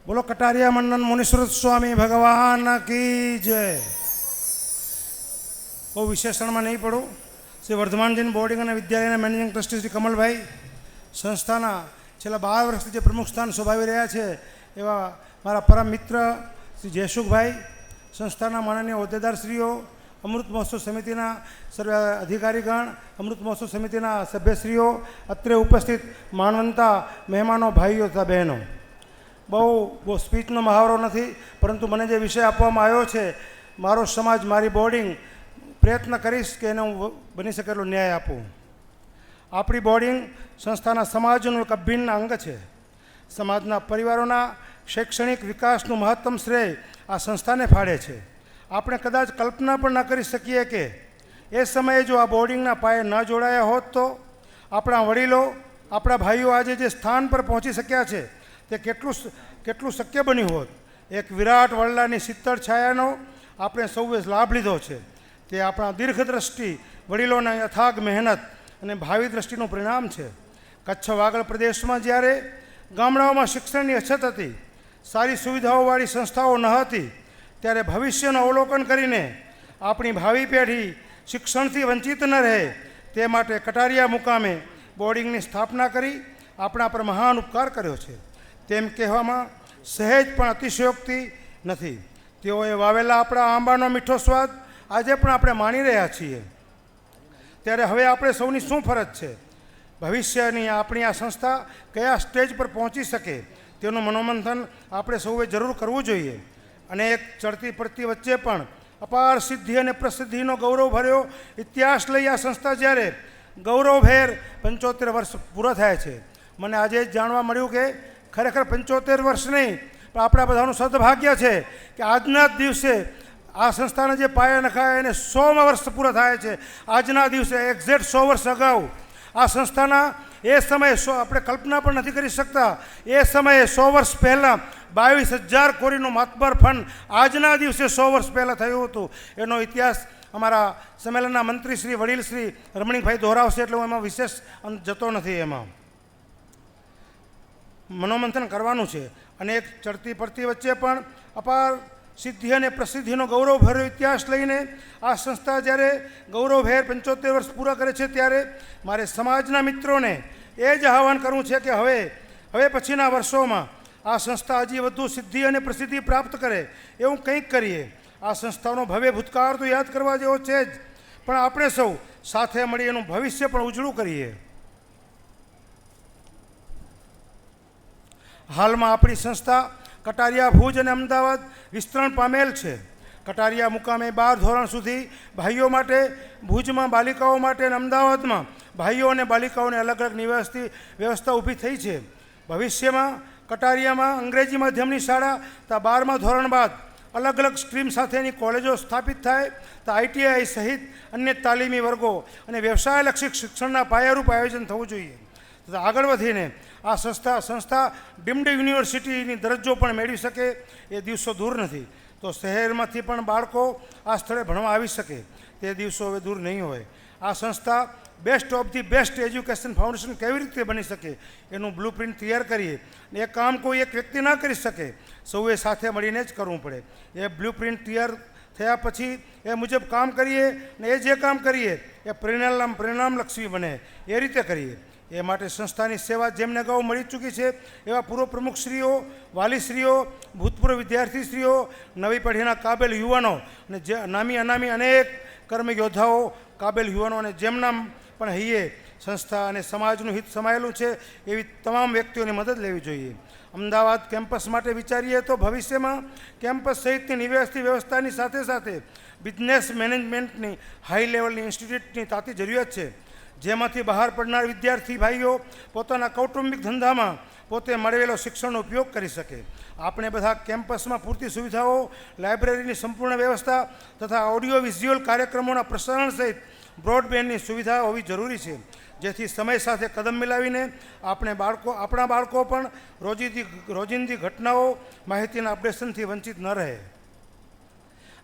બોલો કટારિયા મંડન મુનિશ્રુત સ્વામી ભગવાન કી જય। બહુ વિશેષણમાં નહીં પડું। શ્રી વર્ધમાનજીન બોર્ડિંગ અને વિદ્યાલયના મેનેજિંગ ટ્રસ્ટી શ્રી કમલભાઈ, સંસ્થાના છેલ્લા 12 વર્ષથી જે પ્રમુખ સ્થાન શોભાવી રહ્યા છે એવા મારા પરમ મિત્ર શ્રી જયસુખભાઈ, સંસ્થાના માનનીય હોદ્દેદારશ્રીઓ, અમૃત મહોત્સવ સમિતિના સર્વ અધિકારીગણ, અમૃત મહોત્સવ સમિતિના સભ્યશ્રીઓ, અત્રે ઉપસ્થિત માનવંતા મહેમાનો, ભાઈઓ તથા બહેનો, બહુ સ્પીચનો મહાવરો નથી, પરંતુ મને જે વિષય આપવામાં આવ્યો છે, મારો સમાજ મારી બોર્ડિંગ, પ્રયત્ન કરીશ કે એને હું બની શકે એટલો ન્યાય આપું। આપણી બોર્ડિંગ સંસ્થાના સમાજનું એક અભિન્ન અંગ છે। સમાજના પરિવારોના શૈક્ષણિક વિકાસનું મહત્તમ શ્રેય આ સંસ્થાને ફાળે છે। આપણે કદાચ કલ્પના પણ ન કરી શકીએ કે એ સમયે જો આ બોર્ડિંગના પાયે ન જોડાયા હોત તો આપણા વડીલો, આપણા ભાઈઓ આજે જે સ્થાન પર પહોંચી શક્યા છે તે કેટલું શક્ય બન્યું હોત। એક વિરાટ વડલાની શીતળ છાયાનો આપણે સૌએ લાભ લીધો છે। તે આપણા દીર્ઘદ્રષ્ટિ વડીલોના અથાગ મહેનત અને ભાવિ દ્રષ્ટિનું પરિણામ છે। કચ્છ વાગડ પ્રદેશમાં જ્યારે ગામડાઓમાં શિક્ષણની અછત હતી, સારી સુવિધાઓવાળી સંસ્થાઓ ન હતી, ત્યારે ભવિષ્યનું અવલોકન કરીને આપણી ભાવિ પેઢી શિક્ષણથી વંચિત ન રહે તે માટે કટારિયા મુકામે બોર્ડિંગની સ્થાપના કરી આપણા પર મહાન ઉપકાર કર્યો છે, તેમ કહેવામાં સહેજ પણ અતિશયોક્તિ નથી। તેઓએ વાવેલા આપણા આંબાનો મીઠો સ્વાદ આજે પણ આપણે માણી રહ્યા છીએ। ત્યારે હવે આપણે સૌની શું ફરજ છે? ભવિષ્યની આપણી આ સંસ્થા કયા સ્ટેજ પર પહોંચી શકે તેનું મનોમંથન આપણે સૌએ જરૂર કરવું જોઈએ। અનેક ચડતી પડતી વચ્ચે પણ અપાર સિદ્ધિ અને પ્રસિદ્ધિનો ગૌરવ ભર્યો ઇતિહાસ લઈ આ સંસ્થા જ્યારે ગૌરવભેર 75 વર્ષ પૂરા થાય છે, મને આજે જ જાણવા મળ્યું કે ખરેખર 75 વર્ષ નહીં, પણ આપણા બધાનું સદભાગ્ય છે કે આજના જ દિવસે આ સંસ્થાના જે પાયા નખાયા એને 100મા વર્ષ પૂરા થાય છે। આજના દિવસે એક્ઝેક્ટ 100 વર્ષ અગાઉ આ સંસ્થાના એ સમયે આપણે કલ્પના પણ નથી કરી શકતા, એ સમયે 100 વર્ષ પહેલાં 22,000 કોરીનું માતબર ફંડ આજના દિવસે 100 વર્ષ પહેલાં થયું હતું। એનો ઇતિહાસ અમારા સંમેલનના મંત્રી શ્રી વડીલ શ્રી રમણીકભાઈ દોહરાવશે, એટલે હું એમાં વિશેષ જતો નથી। એમાં મનોમંથન કરવાનું છે। અને એક ચડતી પડતી વચ્ચે પણ અપાર સિદ્ધિ અને પ્રસિદ્ધિનો ગૌરવભર્યો ઇતિહાસ લઈને આ સંસ્થા જ્યારે ગૌરવભેર 75 વર્ષ પૂરા કરે છે, ત્યારે મારે સમાજના મિત્રોને એ જ આહવાન કરવું છે કે હવે પછીના વર્ષોમાં આ સંસ્થા હજી વધુ સિદ્ધિ અને પ્રસિદ્ધિ પ્રાપ્ત કરે એવું કંઈક કરીએ। આ સંસ્થાનો ભવ્ય ભૂતકાળ તો યાદ કરવા જેવો છે જ, પણ આપણે સૌ સાથે મળી એનું ભવિષ્ય પણ ઉજળું કરીએ। હાલમાં આપણી સંસ્થા કટારિયા, ભુજ અને અમદાવાદ વિસ્તરણ પામેલ છે। કટારિયા મુકામે 12 ધોરણ સુધી ભાઈઓ માટે, ભુજમાં બાલિકાઓ માટે અને અમદાવાદમાં ભાઈઓ અને બાલિકાઓને અલગ અલગ નિવાસની વ્યવસ્થા ઊભી થઈ છે। ભવિષ્યમાં કટારિયામાં અંગ્રેજી માધ્યમની શાળા તથા 12મા ધોરણ બાદ અલગ અલગ સ્ટ્રીમ સાથેની કોલેજો સ્થાપિત થાય તો ITI સહિત અન્ય તાલીમી વર્ગો અને વ્યવસાયલક્ષી શિક્ષણના પાયારૂપ આયોજન થવું જોઈએ તથા આગળ વધીને આ સંસ્થા ડીમ્ડ યુનિવર્સિટીની દરજ્જો પણ મેળવી શકે એ દિવસો દૂર નથી। તો શહેરમાંથી પણ બાળકો આ સ્થળે ભણવા આવી શકે તે દિવસો હવે દૂર નહીં હોય। આ સંસ્થા best of the best education foundation કેવી રીતે બની શકે એનું બ્લુપ્રિન્ટ તૈયાર કરીએ। એ કામ કોઈ એક વ્યક્તિ ન કરી શકે, સૌએ સાથે મળીને જ કરવું પડે। એ બ્લુપ્રિન્ટ તૈયાર થયા પછી એ મુજબ કામ કરીએ ને એ જે કામ કરીએ એ પરિણામલક્ષી બને એ રીતે કરીએ। એ માટે સંસ્થાની સેવા જેમને અગાઉ મળી ચૂકી છે એવા પૂર્વ પ્રમુખશ્રીઓ, વાલીશ્રીઓ, ભૂતપૂર્વ વિદ્યાર્થીશ્રીઓ, નવી પેઢીના કાબેલ યુવાનો અને જે નામી અનામી અનેક કર્મ યોદ્ધાઓ, કાબેલ યુવાનો અને જેમના પણ હૈયે સંસ્થા અને સમાજનું હિત સમાયેલું છે એવી તમામ વ્યક્તિઓની મદદ લેવી જોઈએ। અમદાવાદ કેમ્પસ માટે વિચારીએ તો ભવિષ્યમાં કેમ્પસ સહિતની નિવાસી વ્યવસ્થાની સાથે સાથે બિઝનેસ મેનેજમેન્ટની હાઈ લેવલની ઇન્સ્ટિટ્યૂટની તાતી જરૂરિયાત છે, જેમાંથી બહાર પડનાર વિદ્યાર્થી ભાઈઓ પોતાના કૌટુંબિક ધંધામાં પોતે મેળવેલો શિક્ષણનો ઉપયોગ કરી શકે। આપણે બધા કેમ્પસમાં પૂરતી સુવિધાઓ, લાઇબ્રેરીની સંપૂર્ણ વ્યવસ્થા તથા ઓડિયો વિઝ્યુઅલ કાર્યક્રમોના પ્રસારણ સહિત બ્રોડબેન્ડની સુવિધા હોવી જરૂરી છે, જેથી સમય સાથે કદમ મિલાવીને આપણા બાળકો પણ રોજિંદી ઘટનાઓ, માહિતીના અપડેશનથી વંચિત ન રહે।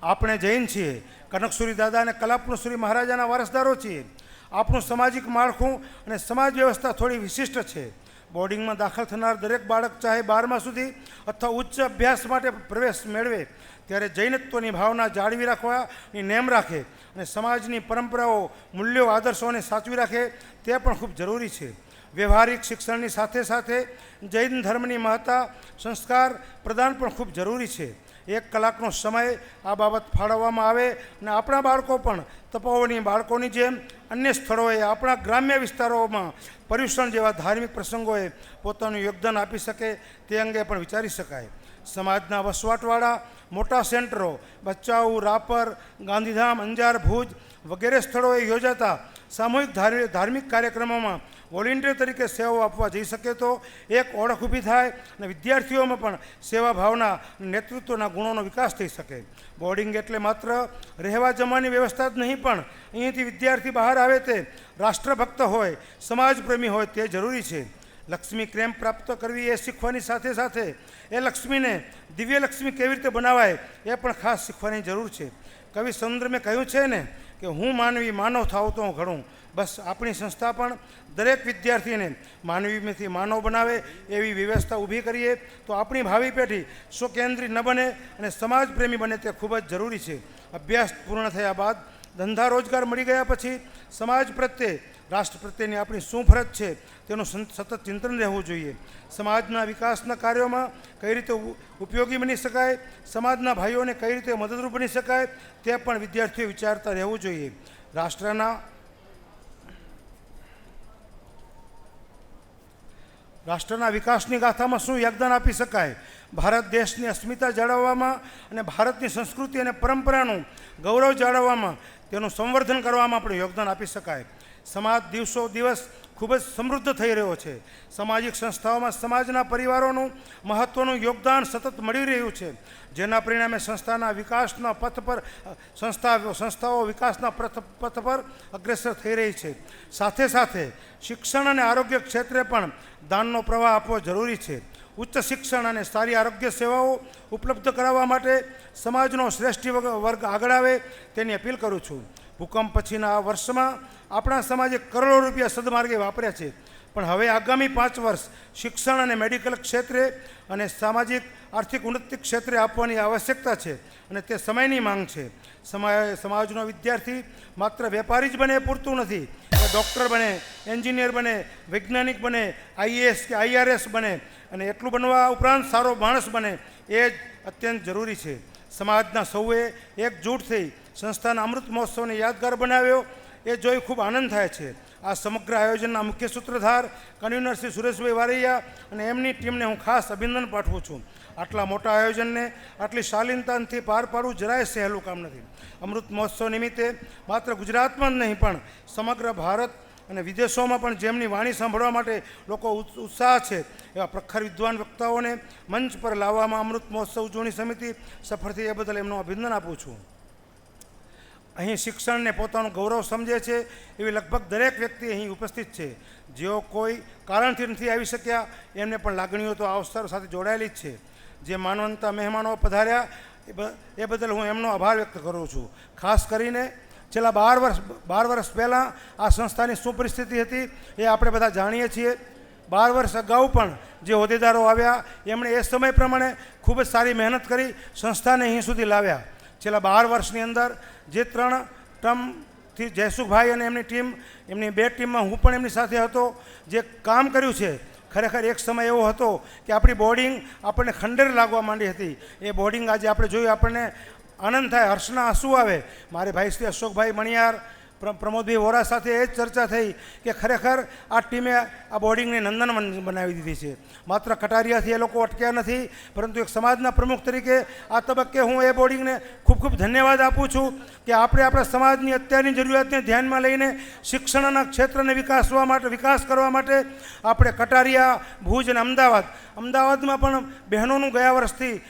આપણે જૈન છીએ, કનકસુરી દાદા અને કલાપુરસુરી મહારાજાના વારસદારો છીએ। આપણું સામાજિક માળખું અને સમાજ વ્યવસ્થા થોડી વિશિષ્ટ છે। બોર્ડિંગમાં દાખલ થનાર દરેક બાળક ચાહે 12મા સુધી અથવા ઉચ્ચ અભ્યાસ માટે પ્રવેશ મેળવે ત્યારે જૈનત્વની ભાવના જાળવી રાખવાની નેમ રાખે અને સમાજની પરંપરાઓ, મૂલ્યો, આદર્શોને સાચવી રાખે તે પણ ખૂબ જરૂરી છે. વ્યવહારિક શિક્ષણની સાથે સાથે જૈન ધર્મની મહત્તા, સંસ્કાર પ્રદાન પણ ખૂબ જરૂરી છે. 1 કલાકનો સમય આ બાબત ફાળવવામાં આવે અને આપણા બાળકો પણ તપોવની બાળકોની જેમ અન્ય સ્થળોએ, આપણા ગ્રામ્ય વિસ્તારોમાં પર્યુષણ જેવા ધાર્મિક પ્રસંગોએ પોતાનું યોગદાન આપી શકે તે અંગે પણ વિચારી શકાય. સમાજના વસવાટવાળા મોટા સેન્ટરો ભચાઉ, રાપર, ગાંધીધામ, અંજાર, ભુજ વગેરે સ્થળોએ યોજાતા સામૂહિક ધાર્મિક કાર્યક્રમોમાં વોલેન્ટિયર તરીકે સેવાઓ આપવા જઈ શકે તો એક ઓળખ ઊભી થાય અને વિદ્યાર્થીઓમાં પણ સેવા ભાવના, નેતૃત્વના ગુણોનો વિકાસ થઈ શકે. બોર્ડિંગ એટલે માત્ર રહેવા જમવાની વ્યવસ્થા જ નહીં, પણ અહીંથી વિદ્યાર્થી બહાર આવે તે રાષ્ટ્રભક્ત હોય, સમાજપ્રેમી હોય તે જરૂરી છે. લક્ષ્મી કેમ પ્રાપ્ત કરવી એ શીખવાની સાથે સાથે એ લક્ષ્મીને દિવ્ય લક્ષ્મી કેવી રીતે બનાવાય એ પણ ખાસ શીખવાની જરૂર છે. કવિ સુંદરમે કહ્યું છે ને કે હું માનવી માનવ થાવ તો હું ઘણું. બસ આપણી સંસ્થા પણ દરેક વિદ્યાર્થીને માનવીમાંથી માનવ બનાવે એવી વ્યવસ્થા ઊભી કરીએ તો આપણી ભાવિ પેઢી સ્વકેન્દ્રી ન બને અને સમાજપ્રેમી બને તે ખૂબ જ જરૂરી છે. અભ્યાસ પૂર્ણ થયા બાદ ધંધા રોજગાર મળી ગયા પછી સમાજ પ્રત્યે, રાષ્ટ્ર પ્રત્યેની આપણી શું ફરજ છે તેનું સતત ચિંતન રહેવું જોઈએ. સમાજના વિકાસના કાર્યોમાં કઈ રીતે ઉપયોગી બની શકાય, સમાજના ભાઈઓને કઈ રીતે મદદરૂપ બની શકાય તે પણ વિદ્યાર્થીઓ વિચારતા રહેવું જોઈએ. રાષ્ટ્રના વિકાસની ગાથામાં શું યોગદાન આપી શકાય, ભારત દેશની અસ્મિતા જાળવવામાં અને ભારતની સંસ્કૃતિ અને પરંપરાનું ગૌરવ જાળવવામાં, તેનું સંવર્ધન કરવામાં પણ યોગદાન આપી શકાય. સમાજ દિવસો દિવસ ખૂબ જ સમૃદ્ધ થઈ રહ્યો છે. સામાજિક સંસ્થાઓમાં સમાજના પરિવારોનું મહત્ત્વનું યોગદાન સતત મળી રહ્યું છે, જેના પરિણામે સંસ્થાના વિકાસના પથ પર સંસ્થાઓ વિકાસના પથ પર અગ્રેસર થઈ રહી છે. સાથે સાથે શિક્ષણ અને આરોગ્ય ક્ષેત્રે પણ દાનનો પ્રવાહ આપવો જરૂરી છે. ઉચ્ચ શિક્ષણ અને સારી આરોગ્ય સેવાઓ ઉપલબ્ધ કરાવવા માટે સમાજનો શ્રેષ્ઠ વર્ગ આગળ આવે તેની અપીલ કરું છું. ભૂકંપ પછીના આ વર્ષમાં આપણા સમાજે કરોડો રૂપિયા સદમાર્ગે વાપર્યા છે, પણ હવે આગામી 5 વર્ષ શિક્ષણ અને મેડિકલ ક્ષેત્રે અને સામાજિક આર્થિક ઉન્નતિ ક્ષેત્રે આપવાની આવશ્યકતા છે અને તે સમયની માંગ છે. સમાજનો વિદ્યાર્થી માત્ર વેપારી જ બને પૂરતું નથી, ડૉક્ટર બને, એન્જિનિયર બને, વૈજ્ઞાનિક બને, IAS કે IRS બને અને એટલું બનવા ઉપરાંત સારો માણસ બને એ જ અત્યંત જરૂરી છે. સમાજના સૌએ એકજૂટ થઈ સંસ્થાના અમૃત મહોત્સવને યાદગાર બનાવ્યો એ જોઈ ખૂબ આનંદ થાય છે. આ સમગ્ર આયોજનના મુખ્ય સૂત્રધાર કન્વીનર શ્રી સુરેશભાઈ વારૈયા અને એમની ટીમને હું ખાસ અભિનંદન પાઠવું છું. આટલા મોટા આયોજનને આટલી શાલીનતાથી પાર પાડવું જરાય સહેલું કામ નથી. અમૃત મહોત્સવ નિમિત્તે માત્ર ગુજરાતમાં જ નહીં પણ સમગ્ર ભારત અને વિદેશોમાં પણ જેમની વાણી સાંભળવા માટે લોકો ઉત્સાહ છે એવા પ્રખર વિદ્વાન વક્તાઓને મંચ પર લાવવામાં અમૃત મહોત્સવ ઉજવણી સમિતિ સફળ થઈ એ બદલ એમનું અભિનંદન આપું છું. અહીં શિક્ષણને પોતાનું ગૌરવ સમજે છે એવી લગભગ દરેક વ્યક્તિ અહીં ઉપસ્થિત છે. જેઓ કોઈ કારણથી નથી આવી શક્યા એમને પણ લાગણીઓ તો આ અવસર સાથે જોડાયેલી જ છે. જે માનવંતા મહેમાનો પધાર્યા એ બદલ હું એમનો આભાર વ્યક્ત કરું છું. ખાસ કરીને છેલ્લા 12 વર્ષ પહેલાં આ સંસ્થાની શું પરિસ્થિતિ હતી એ આપણે બધા જાણીએ છીએ. 12 વર્ષ અગાઉ પણ જે હોદ્દેદારો આવ્યા એમણે એ સમય પ્રમાણે ખૂબ જ સારી મહેનત કરી સંસ્થાને અહીં સુધી લાવ્યા. છેલ્લા 12 વર્ષની અંદર જે 3 ટર્મથી જયસુખભાઈ અને એમની ટીમ, એમની 2 ટીમમાં હું પણ એમની સાથે હતો, જે કામ કર્યું છે ખરેખર એક સમય એવો હતો કે આપણી બોર્ડિંગ આપણને ખંડેર લાગવા માંડી હતી. એ બોર્ડિંગ આજે આપણે જોયું આપણને આનંદ થાય, હર્ષના આંસુ આવે. મારે ભાઈ શ્રી અશોકભાઈ મણિયાર, પ્રમોદભાઈ વોરા સાથે એ જ ચર્ચા થઈ કે ખરેખર આ ટીમે આ બોર્ડિંગને નંદનવન બનાવી દીધી છે. માત્ર કટારિયાથી એ લોકો અટક્યા નથી, પરંતુ એક સમાજના પ્રમુખ તરીકે આ તબક્કે હું એ બોર્ડિંગને ખૂબ ખૂબ ધન્યવાદ આપું છું કે આપણે આપણા સમાજની અત્યારની જરૂરિયાતને ધ્યાનમાં લઈને શિક્ષણના ક્ષેત્રને વિકાસ કરવા માટે આપણે કટારિયા, ભુજ અને અમદાવાદમાં પણ બહેનોનું ગયા વર્ષથી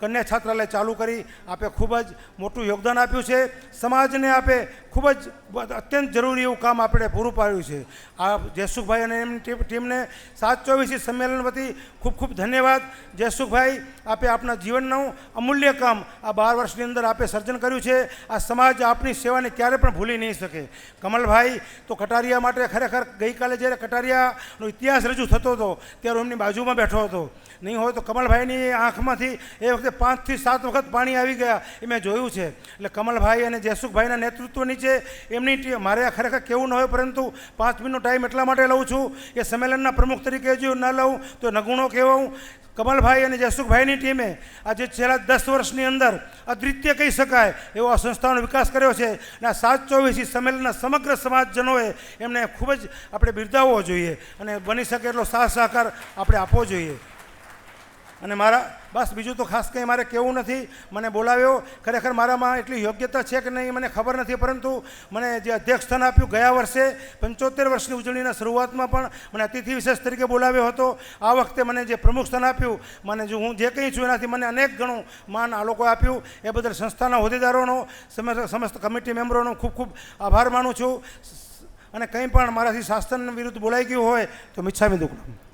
કન્યા છાત્રાલય ચાલુ કરી આપે ખૂબ જ મોટું યોગદાન આપ્યું છે. સમાજને આપે ખૂબ જ અત્યંત જરૂરી એવું કામ આપણે પૂરું પાડ્યું છે. આ જયસુખભાઈ અને એમની ટીમને 724 સંમેલન વતી ખૂબ ખૂબ ધન્યવાદ. જયસુખભાઈ, આપે આપના જીવનનું અમૂલ્ય કામ આ 12 વર્ષની અંદર આપે સર્જન કર્યું છે. આ સમાજ આપની સેવાને ક્યારે પણ ભૂલી નહીં શકે. કમલભાઈ તો કટારિયા માટે ખરેખર ગઈકાલે જ્યારે કટારિયાનો ઇતિહાસ રજૂ થતો હતો ત્યારે હું એમની બાજુમાં બેઠો હતો. નહીં હોય તો કમલભાઈની આંખમાંથી એ વખતે 5 થી 7 વખત પાણી આવી ગયા એ મેં જોયું છે. એટલે કમલભાઈ અને જયસુખભાઈના નેતૃત્વ નીચે એમની ટીમ, મારે ખરેખર કેવું ન હોય પરંતુ 5 મિનિટનો ટાઈમ એટલા માટે લઉં છું કે સંમેલનના પ્રમુખ તરીકે જો ન લઉં તો નગુણો કહેવાઉં. કમલભાઈ અને જયસુખભાઈની ટીમે આજે છેલ્લા 10 વર્ષની અંદર અદ્વિતીય કહી શકાય એવો આ સંસ્થાનો વિકાસ કર્યો છે. અને આ 724 સંમેલનના સમગ્ર સમાજજનોએ એમને ખૂબ જ આપણે બિરદાવવો જોઈએ અને બની શકે એટલો સાથ સહકાર આપણે આપવો જોઈએ. અને મારા બસ બીજું તો ખાસ કંઈ મારે કહેવું નથી. મને બોલાવ્યો, ખરેખર મારામાં એટલી યોગ્યતા છે કે નહીં મને ખબર નથી, પરંતુ મને જે અધ્યક્ષ સ્થાન આપ્યું ગયા વર્ષે 75 વર્ષની ઉજવણીના શરૂઆતમાં પણ મને અતિથિ વિશેષ તરીકે બોલાવ્યો હતો. આ વખતે મને જે પ્રમુખ સ્થાન આપ્યું, મને જો હું જે કંઈ છું એનાથી મને અનેક ગણું માન આ લોકોએ આપ્યું. એ બદલ સંસ્થાના હોદ્દેદારોનો, સમસ્ત કમિટી મેમ્બરોનો ખૂબ ખૂબ આભાર માનું છું. અને કંઈ પણ મારાથી શાસન વિરુદ્ધ બોલાઈ ગયું હોય તો મિચ્છામી દુક્કડમ.